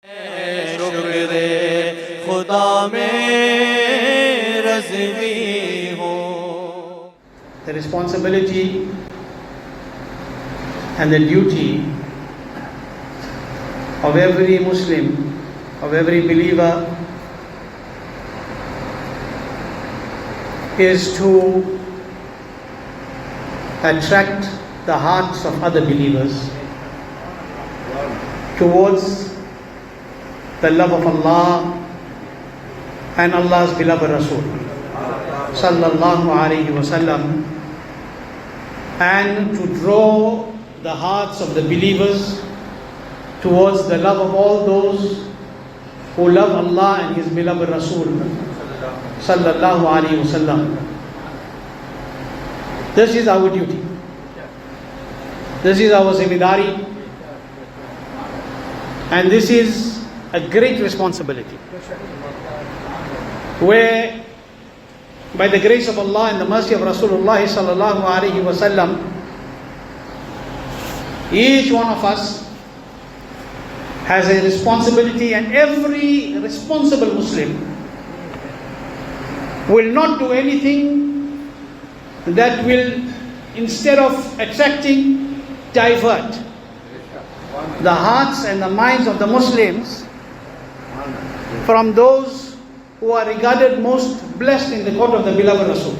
शुक्र खुदा में रज़वी हो. The responsibility and the duty of every Muslim, of every believer, is to attract the hearts of other believers towards the love of Allah and Allah's beloved Rasul sallallahu alayhi wasallam, and to draw the hearts of the believers towards the love of all those who love Allah and His beloved Rasul sallallahu alayhi wasallam. This is our duty. This is our zimmadari, and this is a great responsibility, where by the grace of Allah and the mercy of Rasulullah sallallahu alaihi wasallam, each one of us has a responsibility, and every responsible Muslim will not do anything that will, instead of attracting, divert the hearts and the minds of the Muslims from those who are regarded most blessed in the court of the beloved Rasul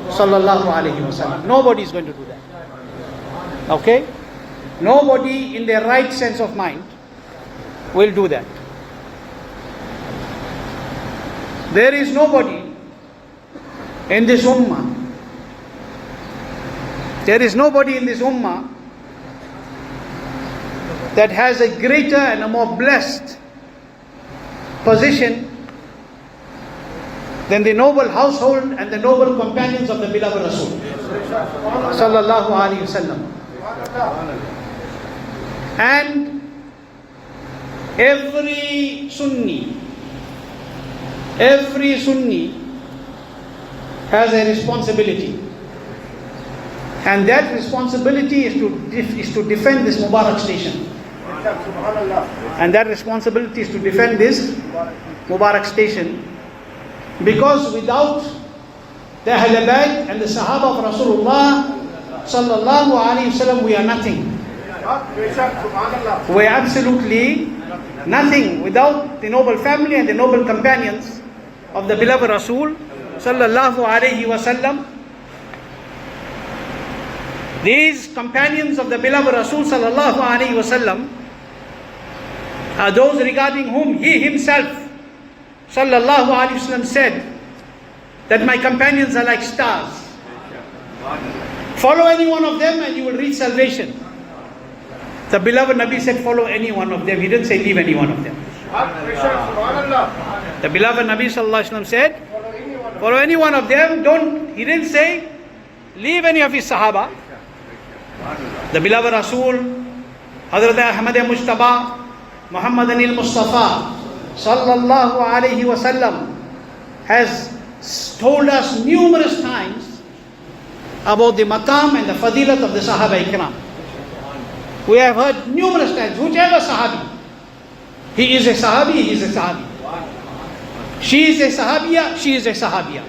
sallallahu alaihi wasallam. Nobody is going to do that. Okay? Nobody in their right sense of mind will do that. There is nobody in this ummah. There is nobody in this ummah that has a greater and a more blessed position than the noble household and the noble companions of the beloved Rasul sallallahu alaihi wasallam. And every Sunni has a responsibility, and that responsibility is to defend this Mubarak station. And that responsibility is to defend this Mubarak station, because without the Ahl Bayt and the Sahaba of Rasulullah sallallahu alaihi wasallam, we are nothing. We are absolutely nothing without the noble family and the noble companions of the beloved Rasul sallallahu alaihi wasallam. These companions of the beloved Rasul sallallahu alaihi wasallam are those regarding whom he himself sallallahu alaihi wasallam said that my companions are like stars. Follow any one of them and you will reach salvation. The beloved Nabi said follow any one of them. He didn't say leave any one of them. The beloved Nabi sallallahu alaihi wasallam said follow any one of them. He didn't say leave any of his Sahaba. The beloved Rasul Hazrat Ahmad Mujtaba Muhammad al-Mustafa sallallahu alayhi wasallam has told us numerous times about the maqam and the fadilat of the Sahaba Ikram. We have heard numerous times, whichever Sahabi, he is a Sahabi, he is a Sahabi. She is a Sahabiya, she is a Sahabiya.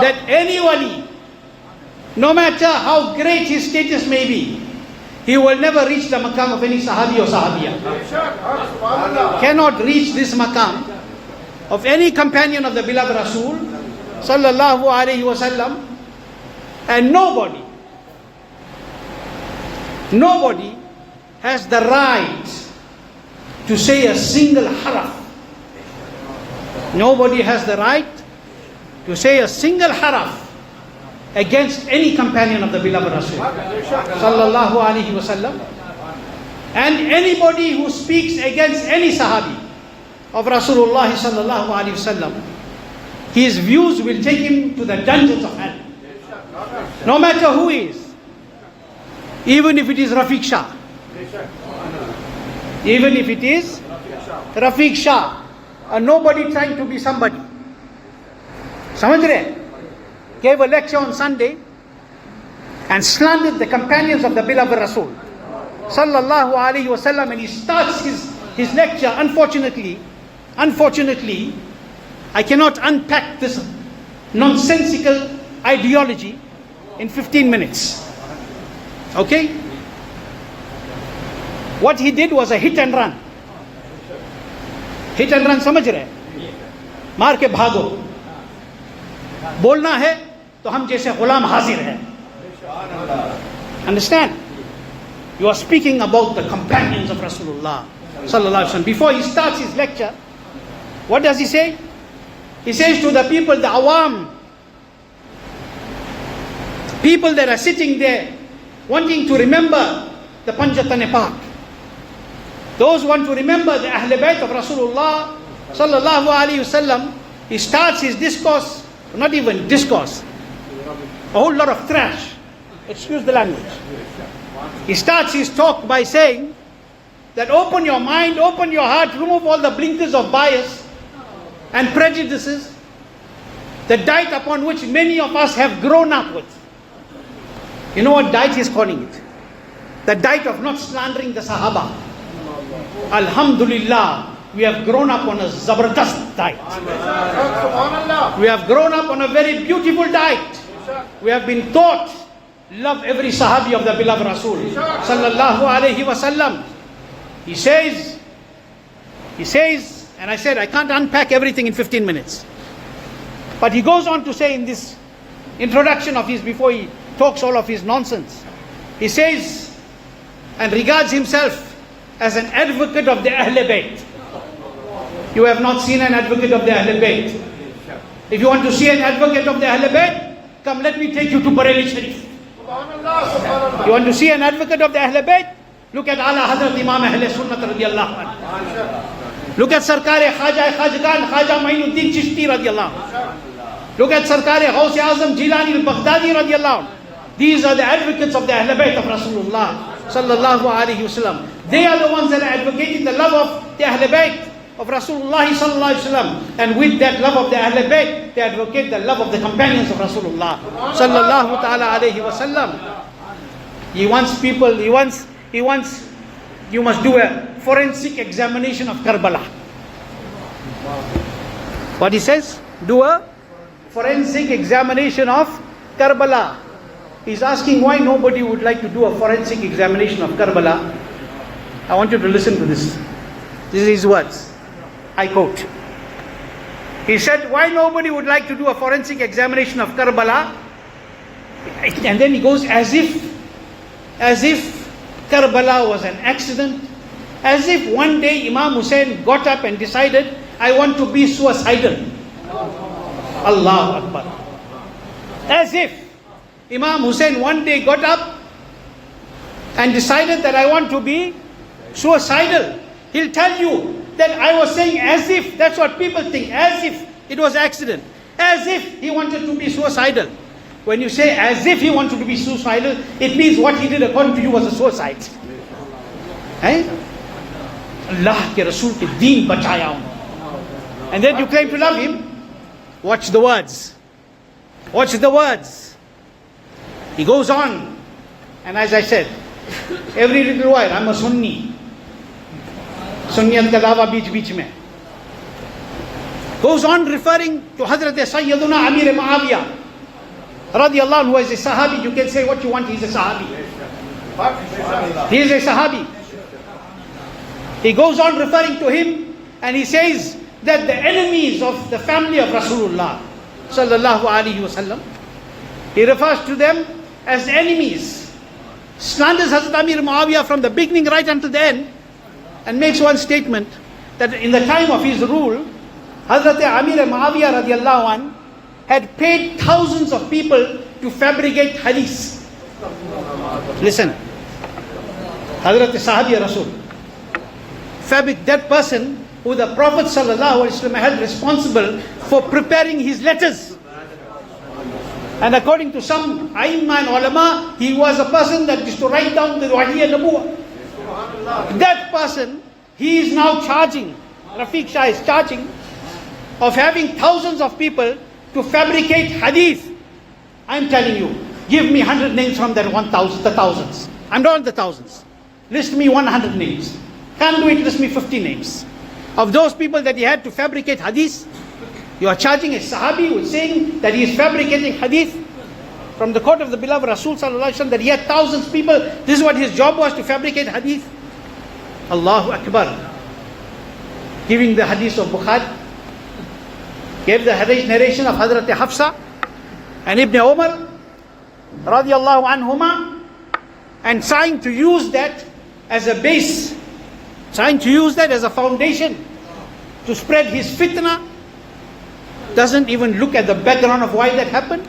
That any wali, no matter how great his status may be, he will never reach the maqam of any Sahabi or Sahabiya. Cannot reach this maqam of any companion of the beloved Rasul sallallahu alaihi wasallam. And nobody has the right to say a single haraf. Nobody has the right to say a single haraf against any companion of the beloved Rasul sallallahu alaihi wasallam. And anybody who speaks against any Sahabi of Rasulullah sallallahu alaihi wasallam, his views will take him to the dungeons of hell. No matter who he is, even if it is RAFIQ Shah, even if it is RAFIQ Shah, and nobody trying to be somebody. Samajh rahe? Gave a lecture on Sunday and slandered the companions of the beloved Rasul sallallahu alaihi wasallam, and he starts his his lecture, unfortunately, I cannot unpack this nonsensical ideology in 15 minutes. Okay? What he did was a hit and run. Hit and run, समझ रहे? मार के भागो. बोलना है तो हम जैसे गुलाम हाजिर हैं. Understand? You are speaking about the companions of Rasulullah sallallahu alaihi wasallam. Before he starts his lecture, what does he say? He says to the people, the awam, people that are sitting there wanting to remember the Panjatan-e-Pak, those who want to remember the Ahl Bayt of Rasulullah sallallahu alaihi wasallam, he starts his discourse, not even discourse, a whole lot of trash. Excuse the language. He starts his talk by saying that open your mind, open your heart, remove all the blinkers of bias and prejudices, the diet upon which many of us have grown up with. You know what diet he's calling it? The diet of not slandering the Sahaba. Alhamdulillah, we have grown up on a Zabardast diet. We have grown up on a very beautiful diet. We have been taught, love every Sahabi of the beloved Rasul sallallahu alayhi wasallam. He says, and I said I can't unpack everything in 15 minutes. But he goes on to say in this introduction of his, before he talks all of his nonsense, he says and regards himself as an advocate of the Ahl Bayt. You have not seen an advocate of the Ahl Bayt. If you want to see an advocate of the Ahl Bayt, come, let me take you to Bareilly Sharif. You want to see an advocate of the Ahl Bayt? Look at Ala Hazrat Imam Ahl Sunnat radiyallahu anhu. Look at Sarkar-e Khaja Khajagan Khaja Mainuddin Chishti radiyallahu anhu. Look at Sarkar-e Ghaus-e Azam Jilani al-Baghdadi radiyallahu anhu. These are the advocates of the Ahl Bayt of Rasulullah sallallahu alaihi wasallam. They are the ones that are advocating the love of the Ahl Bayt of Rasulullah sallallahu alaihi wasallam, and with that love of the Ahl Bayt, they advocate the love of the companions of Rasulullah sallallahu ta'ala alaihi wasallam. He wants people, he wants, you must do a forensic examination of Karbala. What he says? Do a forensic examination of Karbala. He's asking why nobody would like to do a forensic examination of Karbala. I want you to listen to this. This is his words. I quote. He said, why nobody would like to do a forensic examination of Karbala? And then he goes, as if Karbala was an accident, as if one day Imam Hussein got up and decided, I want to be suicidal. Allahu Akbar. As if Imam Hussein one day got up and decided that I want to be suicidal. He'll tell you that I was saying as if, that's what people think, as if it was accident, as if he wanted to be suicidal. When you say as if he wanted to be suicidal, it means what he did according to you was a suicide. Eh? Allah ke Rasul ke deen bachaya hun. And then you claim to love him. Watch the words. Watch the words. He goes on, and as I said, every little while, I'm a Sunni. Sunniyat ka dawa beech mein. Goes on referring to Hazrat Sayyiduna Amir Muawiyah radiyallahu anhu, who is a Sahabi. You can say what you want, he's a Sahabi. He is a Sahabi. He goes on referring to him, and he says that the enemies of the family of Rasulullah sallallahu alaihi wasallam, he refers to them as enemies. Slanders Hazrat Amir Muawiyah from the beginning right until the end, and makes one statement that in the time of his rule, Hazrat Amir Muawiyah radiallahu anh had paid thousands of people to fabricate hadith. Listen, Hazrat Sahabi Rasul, that person who the Prophet sallallahu alaihi wasallam had responsible for preparing his letters. And according to some Aimma and Ulama, he was a person that used to write down the Wahi and Nabuwa. That person, he is now charging, RAFIQ Shah is charging, of having thousands of people to fabricate hadith. I'm telling you, give me 100 names from that 1,000, the thousands. I'm not the thousands. List me 100 names. Can't do it, list me 50 names. Of those people that he had to fabricate hadith, you are charging a Sahabi with saying that he is fabricating hadith from the court of the beloved Rasul sallallahu alaihi wasallam, that he had thousands of people. This is what his job was, to fabricate hadith. Allahu Akbar. Giving the hadith of Bukhari, gave the hadith narration of Hazrat Hafsa and Ibn Umar radiallahu anhuma, and trying to use that as a base, trying to use that as a foundation to spread his fitna. Doesn't even look at the background of why that happened.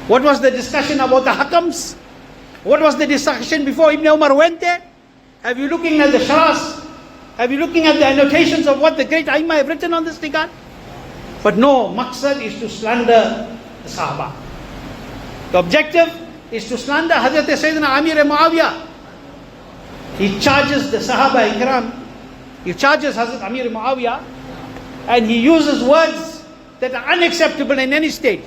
What was the discussion about the hakams? What was the discussion before Ibn Umar went there? Have you looking at the sharas? Have you looking at the annotations of what the great Aimma have written on this regard? But no, maqsad is to slander the Sahaba. The objective is to slander Hazrat Sayyidina Amir Muawiyah. He charges the Sahaba Ikram, he charges Hazrat Amir Muawiyah, and he uses words that are unacceptable in any state.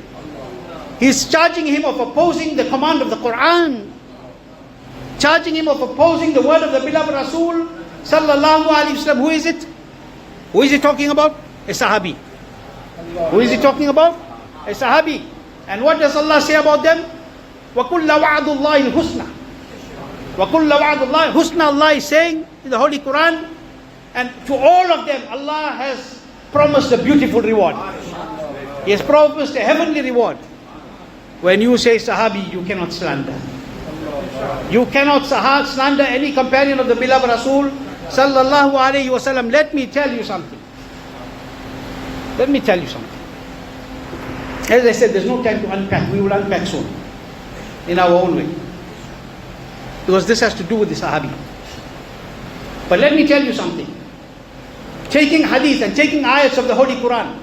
He's charging him of opposing the command of the Quran, charging him of opposing the word of the beloved Rasul sallallahu alaihi wasallam. Who is it? Who is he talking about? A Sahabi. Who is he talking about? A Sahabi. And what does Allah say about them? وَكُلَّ وَعْدُ اللَّهِ الْحُسْنَى. وَكُلَّ وَعْدُ اللَّهِ الْحُسْنَى. Allah is saying in the Holy Quran, and to all of them Allah has promised a beautiful reward. He has promised a heavenly reward. When you say Sahabi, you cannot slander. You cannot slander any companion of the beloved Rasul sallallahu alaihi wasallam. Let me tell you something. Let me tell you something. As I said, there's no time to unpack. We will unpack soon, in our own way, because this has to do with the Sahabi. But let me tell you something. Taking hadith and taking ayats of the Holy Quran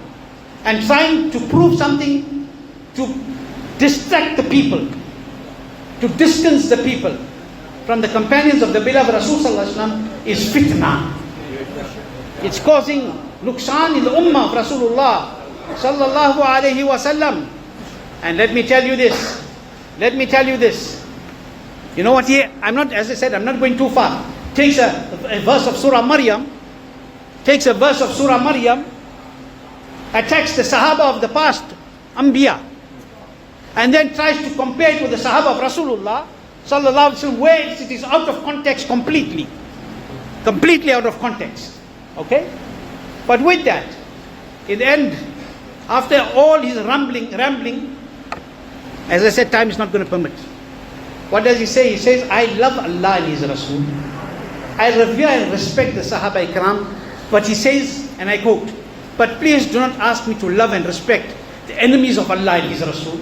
and trying to prove something to distract the people, to distance the people from the companions of the beloved Rasul sallallahu alaihi wasallam is fitna. It's causing nuksan in the ummah of Rasulullah sallallahu alaihi wasallam. And let me tell you this. Let me tell you this. You know what? Here, I'm not, as I said, I'm not going too far. Takes a verse of Surah Maryam, takes a verse of Surah Maryam, attacks the Sahaba of the past, Anbiya, and then tries to compare it with the Sahaba of Rasulullah sallallahu alaihi wasallam, where it is out of context completely. Completely out of context. Okay? But with that, in the end, after all his rambling, as I said, time is not going to permit. What does he say? He says, I love Allah and His Rasul. I revere and respect the Sahaba Ikram. But he says, and I quote, but please do not ask me to love and respect the enemies of Allah and His Rasul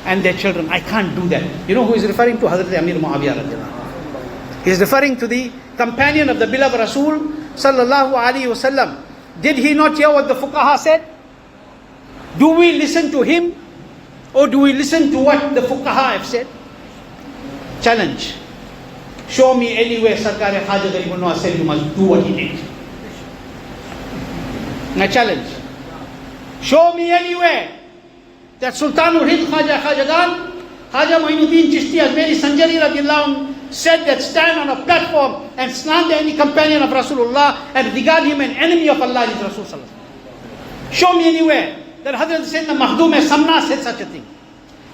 and their children. I can't do that. You know who is referring to? Hazrat Amir Muawiyah radiallahu anhu. He is referring to the companion of the beloved Rasul sallallahu alaihi wasallam. Did he not hear what the fuqaha said? Do we listen to him, or do we listen to what the fuqaha have said? Challenge. Show me anywhere Sarkar Khaja Garib Nawaz said you must do what he did. Now challenge. Show me anywhere that Sultanul Hind Khajagan, Khaja Moinuddin Chishti Ajmeri Sanjari radiallahu anhu said that stand on a platform and slander any companion of Rasulullah and regard him an enemy of Allah and His Rasul sallallahu alaihi wasallam. Show me anywhere that Hazrat Sayyidina Mahdum Samna said such a thing.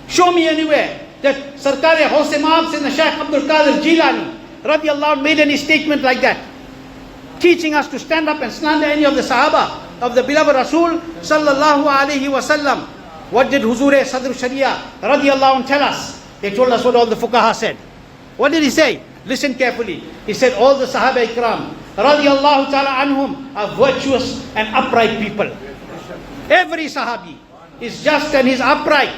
Show me anywhere that Sarkar Hosem Aab Sayyidina Shaykh Abdul Qadir Jilani radiallahu anhu made any statement like that, teaching us to stand up and slander any of the Sahaba of the beloved Rasul sallallahu alaihi wasallam. What did Huzur Sadr Sharia radiallahu anhu tell us? They told us what all the fuqaha said. What did he say? Listen carefully. He said all the Sahaba Ikram radiallahu ta'ala anhum are virtuous and upright people. Every Sahabi is just and is upright.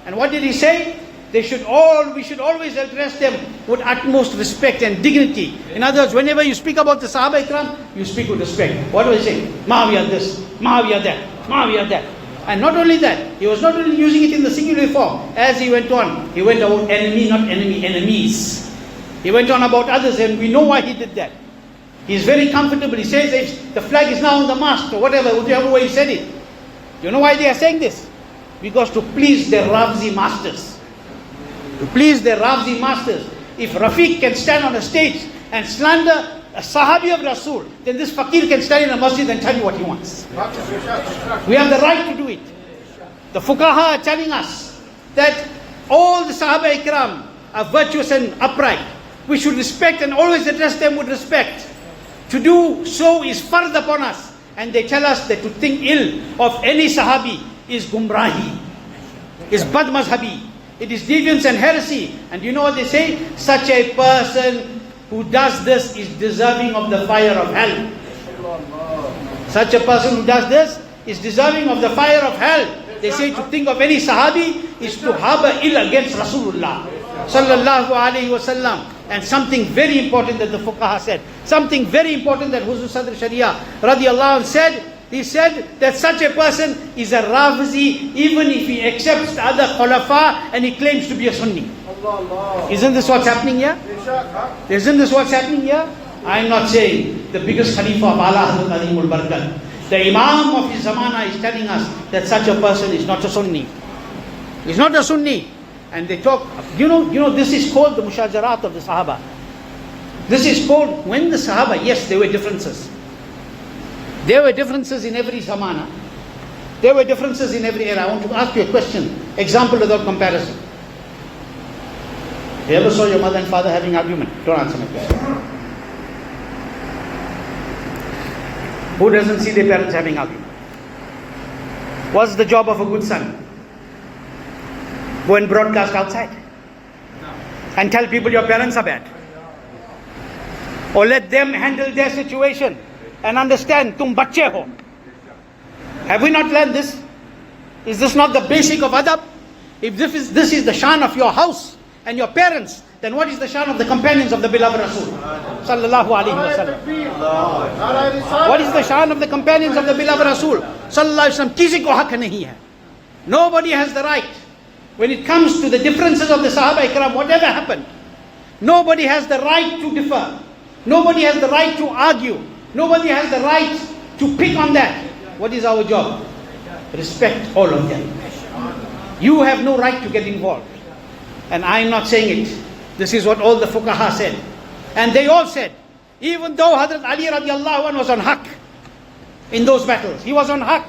And what did he say? We should always address them with utmost respect and dignity. In other words, whenever you speak about the Sahaba Ikram, you speak with respect. What do he say? Muawiyah this, Muawiyah that, Muawiyah that. And not only that, he was not only using it in the singular form. As he went on, he went about enemy, not enemy, enemies. He went on about others, and we know why he did that. He's very comfortable. He says if the flag is now on the mast, or whichever way he said it. You know why they are saying this? Because to please their Razvi masters. To please their Razvi masters. If Rafiq can stand on a stage and slander a Sahabi of Rasul, then this Fakir can stand in a masjid and tell you what he wants. We have the right to do it. The Fuqaha are telling us that all the Sahaba Ikram are virtuous and upright. We should respect and always address them with respect. To do so is fard upon us. And they tell us that to think ill of any Sahabi is gumrahi, is bad mazhabi, it is deviance and heresy. And you know what they say? Such a person who does this is deserving of the fire of hell. Such a person who does this is deserving of the fire of hell. They say to think of any Sahabi is to harbor ill against Rasulullah sallallahu alayhi wasallam. And something very important that the Fuqaha said, something very important that Huzur Sadr Sharia radiallahu anh said, he said that such a person is a Rafizi even if he accepts the other Khulafa and he claims to be a Sunni. Isn't this what's happening here? Isn't this what's happening here? I am not saying the biggest Khalifa of Allah, Hazrat Alimul Barakat. The Imam of his Zamana is telling us that such a person is not a Sunni. He's not a Sunni. And they talk, you know, this is called the Mushajarat of the Sahaba. This is called, when the Sahaba, yes, there were differences. There were differences in every Zamana. There were differences in every era. I want to ask you a question, example without comparison. You ever saw your mother and father having argument? Don't answer my question. Who doesn't see their parents having argument? What's the job of a good son? Go and broadcast outside and tell people your parents are bad. Or let them handle their situation and understand, tum bacche ho. Have we not learned this? Is this not the basic of adab? If this is the shan of your house and your parents, then what is the shan of the companions of the beloved Rasul sallallahu alaihi wasallam? What is the shan of the companions of the beloved Rasul sallallahu alaihi wasallam? Kisi ko hak nahi hai. Nobody has the right. When it comes to the differences of the Sahaba Ikram, whatever happened, nobody has the right to differ. Nobody has the right to argue. Nobody has the right to pick on that. What is our job? Respect all of them. You have no right to get involved. And I am not saying it. This is what all the Fuqaha said. And they all said, even though Hazrat Ali radiallahu anh was on haq in those battles, he was on haq.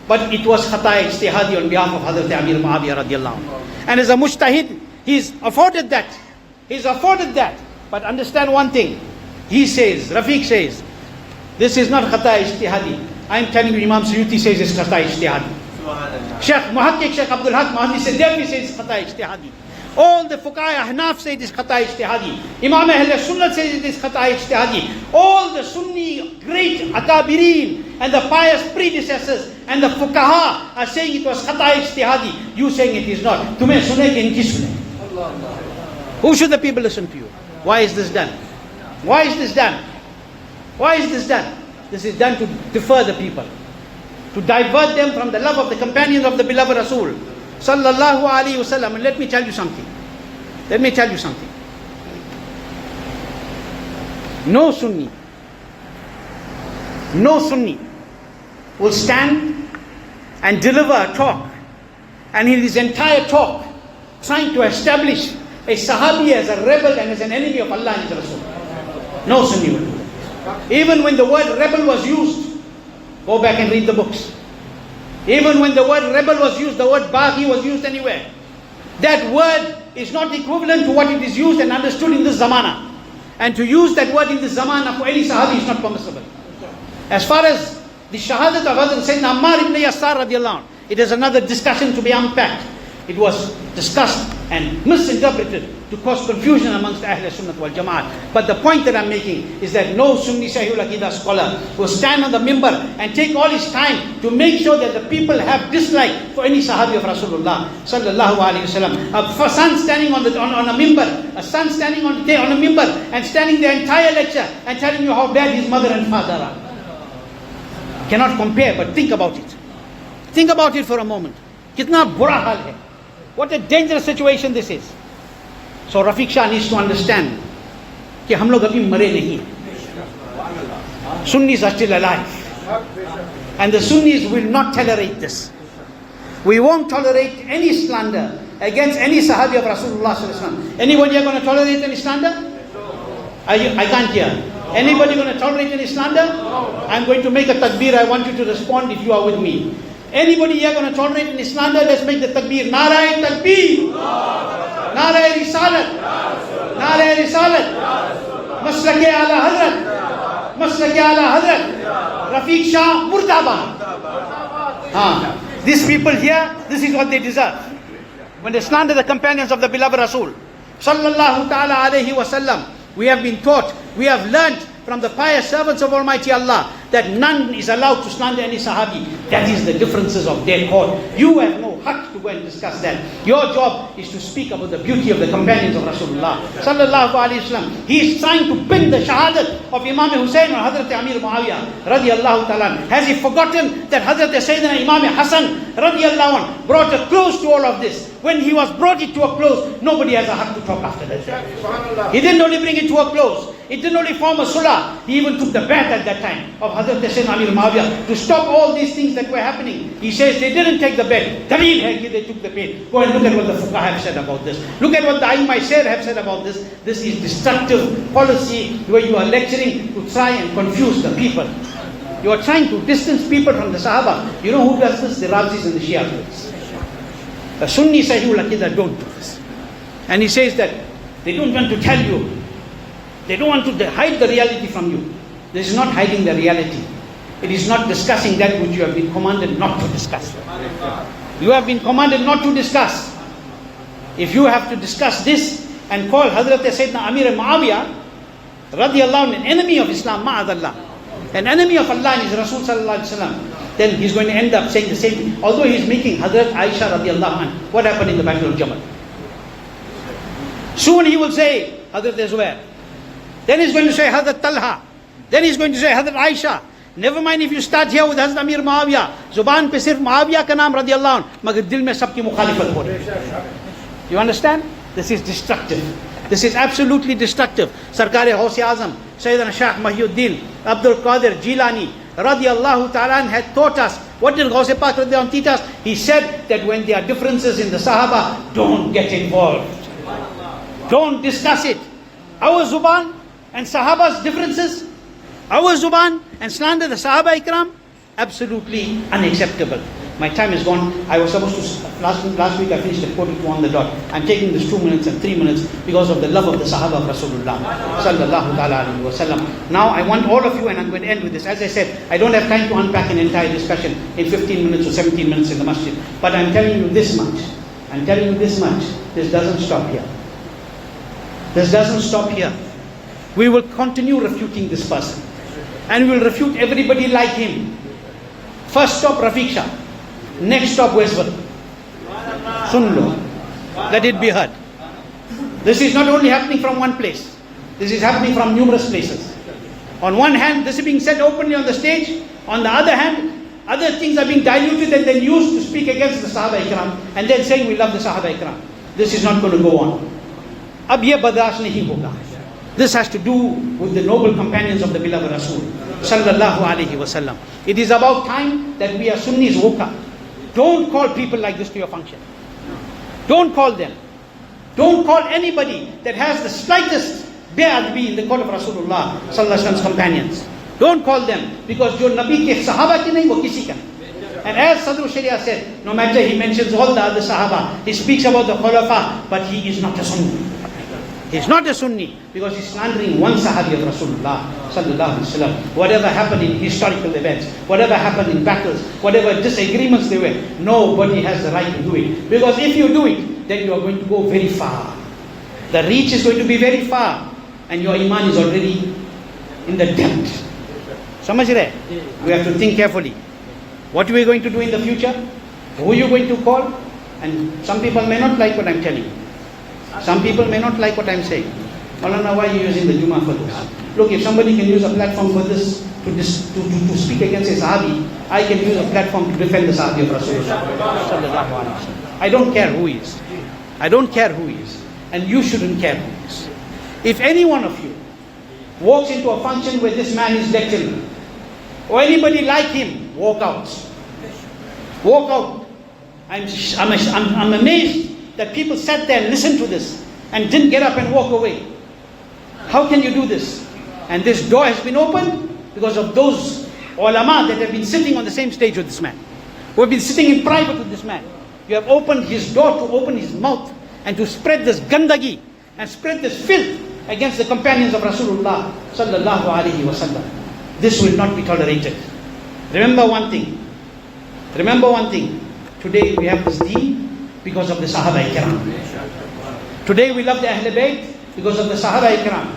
But it was khata ijtihadi on behalf of Hazrat Amir Muawiyah radiallahu anh. And as a mujtahid, he's afforded that. He's afforded that. But understand one thing. He says, Rafiq says, this is not khata ijtihadi. I'm telling you, Imam Suyuti says it's khata ijtihadi. Sheikh Muhakkik Sheikh Abdul Haq Mahdi says it's khata ijtihadi. All the Fuqaha Ahnaf say it is khata ijtihadi. Imam Ahl Sunnah says it is khata ijtihadi. All the Sunni great Akabirin and the pious predecessors and the Fuqaha are saying it was khata ijtihadi. You saying it is not. Tumhe sune ke inki sune. Who should the people listen to you? Why is this done? Why is this done? Why is this done? This is done to defer the people, to divert them from the love of the companions of the beloved Rasul sallallahu alaihi wasallam. And let me tell you something. Let me tell you something. No Sunni will stand and deliver a talk, and in his entire talk trying to establish a Sahabi as a rebel and as an enemy of Allah and His Rasul. No Sunni will do that. Even when the word rebel was used, go back and read the books. Even when the word rebel was used, the word Baghi was used anywhere. That word is not equivalent to what it is used and understood in this zamana. And to use that word in this zamana for any Sahabi is not permissible. As far as the shahadat of Hazrat Sayyidina Ammar ibn Yasar radiallahu anh, it is another discussion to be unpacked. It was discussed and misinterpreted to cause confusion amongst Ahl Sunnah wal Jama'at. But the point that I'm making is that no Sunni Sahihul Aqidah scholar will stand on the mimbar and take all his time to make sure that the people have dislike for any Sahabi of Rasulullah sallallahu alaihi wasallam. A son standing on a mimbar, a son standing on a mimbar and standing the entire lecture and telling you how bad his mother and father are. Cannot compare, but think about it. Think about it for a moment. Kitna bura hal hai. What a dangerous situation this is. So RAFIQ Shah needs to understand कि हम लोग अभी मरे नहीं. Sunnis are still alive. And the Sunnis will not tolerate this. We won't tolerate any slander against any Sahabi of Rasulullah sallallahu alaihi wasallam. Anybody are going to tolerate any slander? I can't hear. Anybody going to tolerate any slander? I'm going to make a takbir. I want you to respond if you are with me. Anybody here going to tolerate any slander? Let's make the takbir. Narae takbir. Narae risalat. Narae risalat. Maslake ala Hazrat. Maslake ala Hazrat. RAFIQ Shah Murdabad. These people here, this is what they deserve. When they slander the companions of the beloved Rasul Sallallahu ta'ala alayhi wa sallam, we have been taught, we have learned from the pious servants of Almighty Allah that none is allowed to slander any Sahabi. That is the differences of their court. You have no haq to go and discuss that. Your job is to speak about the beauty of the companions of Rasulullah Sallallahu Alaihi Wasallam. He is trying to pin the shahadat of Imam Hussein or Hazrat Amir Muawiyah radiyallahu ta'ala. Has he forgotten that Hazrat Sayyidina Imam Hassan radiyallahu anh brought a close to all of this? When he was brought it to a close, nobody has a haq to talk after that. He didn't only bring it to a close, it didn't only form a sulah, he even took the bath at that time of Hazrat Sayyidina Amir Muawiyah to stop all these things that were happening. He says they didn't take the bed, they took the bed. Go and look at what the fuqaha have said about this. Look at what the Aimma have said about this. This is destructive policy where you are lecturing to try and confuse the people. You are trying to distance people from the Sahaba. You know who does this? The Razvis and the Shias. The Sunni Sahihul Aqidah don't do this. And he says that they don't want to tell you, they don't want to hide the reality from you. This is not hiding the reality. It is not discussing that which you have been commanded not to discuss. You have been commanded not to discuss. If you have to discuss this and call Hazrat Sayyidina Amir Muawiyah radiyallahu anh, an enemy of Islam, ma'adallah, an enemy of Allah and His Rasul sallallahu alaihi wasallam, then he's going to end up saying the same thing. Although he's making Hazrat Aisha radiyallahu anh, what happened in the Battle of Jummah? Soon he will say Hazrat Zubair. Then he's going to say Hazrat Talha. Then he's going to say Hazrat Aisha. Never mind if you start here with Hazrat Amir Muawiyah. Zuban pe sirf Muawiyah ka naam radiyallahu anh, magar dil mein sabki mukhalifat ho rahi. You understand? This is destructive. This is absolutely destructive. Sarkar-e-Ghaus-e-Azam, Sayyidina Shah Mahyuddin, Abdul Qadir Jilani radiyallahu ta'ala had taught us. What did Ghaus-e Pak radiyallahu teach us? He said that when there are differences in the Sahaba, don't get involved. Don't discuss it. Our Zuban and Sahaba's differences, our Zuban and slander the Sahaba Ikram, absolutely unacceptable. My time is gone. I was supposed to, last week I finished at 42 on the dot. I'm taking this 2 minutes and 3 minutes because of the love of the Sahaba of Rasulullah sallallahu alayhi wa sallam. Now I want all of you, and I'm going to end with this. As I said, I don't have time to unpack an entire discussion in 15 minutes or 17 minutes in the masjid. But I'm telling you this much. I'm telling you this much. This doesn't stop here. This doesn't stop here. We will continue refuting this person. And we will refute everybody like him. First stop RAFIQ Shah. Next stop Westwood. Sunlo. Let it be heard. This is not only happening from one place. This is happening from numerous places. On one hand, this is being said openly on the stage. On the other hand, other things are being diluted and then used to speak against the Sahaba Ikram. And then saying we love the Sahaba Ikram. This is not going to go on. Ab ye bardasht nahi hoga. This has to do with the noble companions of the beloved Rasul sallallahu alaihi wasallam. It is about time that we are Sunnis woke up. Don't call people like this to your function. Don't call them. Don't call anybody that has the slightest be'adbi in the court of Rasulullah sallallahu alaihi wasallam's companions. Don't call them, because jo Nabi ke Sahaba ki nahi, wo kisi ka. And as Sadr Sharia said, no matter he mentions all the other Sahaba, he speaks about the Khulafa, but he is not a Sunni. He's not a Sunni because he's slandering one Sahabi of Rasulullah sallallahu alaihi wasallam. Whatever happened in historical events, whatever happened in battles, whatever disagreements there were, nobody has the right to do it. Because if you do it, then you are going to go very far. The reach is going to be very far, and your iman is already in the dirt. Samajh rahe? We have to think carefully. What are we going to do in the future? Who are you going to call? And some people may not like what I'm telling you. Some people may not like what I'm saying. Maulana, why are you using the Jummah for this? Look, if somebody can use a platform for this to speak against a Sahabi, I can use a platform to defend the Sahabi of Rasulullah. I don't care who he is. I don't care who he is. And you shouldn't care who he is. If any one of you walks into a function where this man is lecturing, or anybody like him, walk out. Walk out. I'm amazed that people sat there and listened to this and didn't get up and walk away. How can you do this? And this door has been opened because of those ulama that have been sitting on the same stage with this man, who have been sitting in private with this man. You have opened his door to open his mouth and to spread this gandagi and spread this filth against the companions of Rasulullah sallallahu alaihi wasallam. This will not be tolerated. Remember one thing. Today we have this deen because of the Sahaba Ikram. Today we love the Ahl Bayt because of the Sahaba Ikram.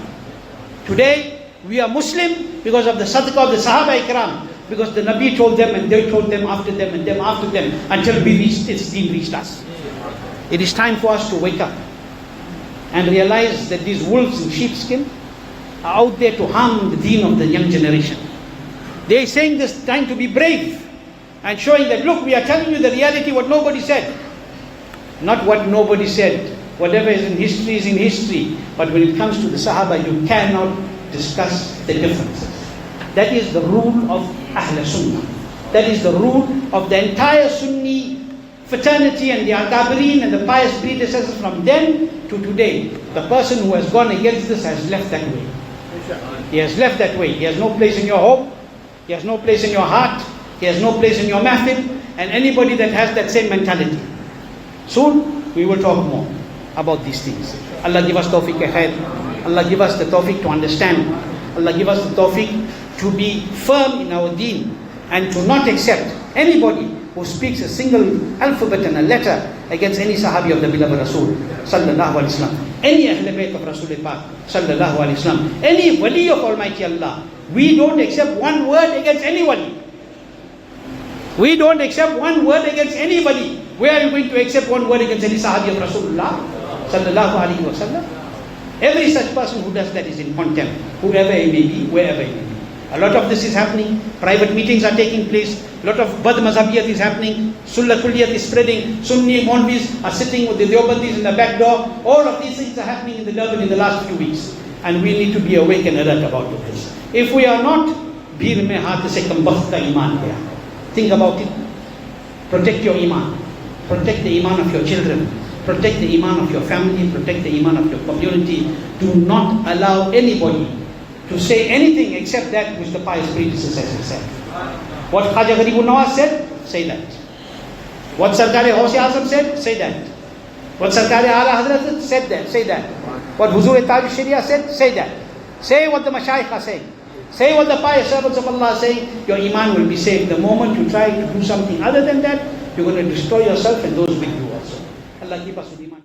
Today we are Muslim because of the Sadaqah of the Sahaba Ikram. Because the Nabi told them and they told them after them and them after them until this deen reached us. It is time for us to wake up and realize that these wolves in sheepskin are out there to harm the deen of the young generation. They are saying this time to be brave and showing that, look, we are telling you the reality, what nobody said. Not what nobody said. Whatever is in history. But when it comes to the Sahaba, you cannot discuss the differences. That is the rule of Ahl Sunnah. That is the rule of the entire Sunni fraternity and the Al-Qaadirin and the pious predecessors from then to today. The person who has gone against this has left that way. He has left that way. He has no place in your home. He has no place in your heart. He has no place in your mahfil. And anybody that has that same mentality. Soon we will talk more about these things. Allah give us tawfiq khair. Allah give us the tawfiq to understand. Allah give us the tawfiq to be firm in our deen and to not accept anybody who speaks a single alphabet and a letter against any Sahabi of the beloved Rasul sallallahu alaihi wasallam, any Ahl Bayt of Rasul Pak sallallahu alaihi wasallam, any wali of Almighty Allah. We don't accept one word against anybody. We don't accept one word against anybody. Where are you going to accept one word against any Sahabi of Rasulullah sallallahu alaihi wasallam? Every such person who does that is in contempt, whoever he may be, wherever he may be. A lot of this is happening. Private meetings are taking place. A lot of Bad Mazhabiyat is happening. Sulla Kulliyat is spreading. Sunni Maulvis are sitting with the Deobandis in the back door. All of these things are happening in the Durban in the last few weeks. And we need to be awake and alert about this. If we are not, bheer mein haath se kambakht ka iman gaya. Think about it. Protect your iman. Protect the iman of your children. Protect the iman of your family. Protect the iman of your community. Do not allow anybody to say anything except that which the pious predecessors have said. What Khaja Gharibul Nawaz said, say that. What Sarkar-e Ghaus-e Azam said, say that. What Sarkar-e Ala Hazrat said, that, say that. What Huzur-e Taj Sharia said, say that. Say what the Mashayikh are saying. Say what the pious servants of Allah are saying. Your iman will be saved. The moment you try to do something other than that, you're going to destroy yourself and those with you also. Allah keep us with iman.